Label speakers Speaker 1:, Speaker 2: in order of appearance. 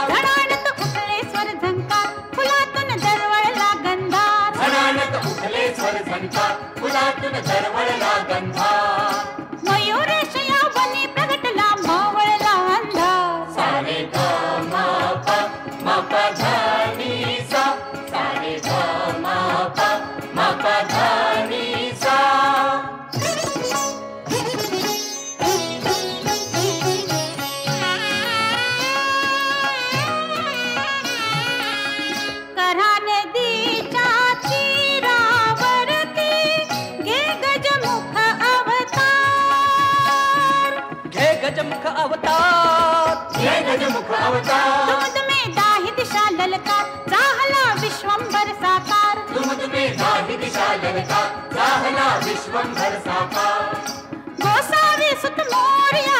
Speaker 1: घणानत उठले स्वर झंकार फुलातून दरवळला गंधार
Speaker 2: घणानत उठले स्वर झंकार फुलातून दरवळला गंधार
Speaker 1: मयूरेश या वनी प्रगटला मावळला अंधार
Speaker 2: सारे ग म प म प ध नि सा सारे ग म प म प ध नि सा
Speaker 1: कऱ्हा नदीच्या तीरावरती घे गजमुख अवतार
Speaker 3: घे गजमुख अवतार
Speaker 2: हे गजमुख अवतार
Speaker 1: तुम में दाहि दिशा ललकार चाहला विश्वंभर साकार
Speaker 2: तुम्हें दाहि दिशा ललकार चाहला विश्वंभर साकार
Speaker 1: गोसावी सुत मोरया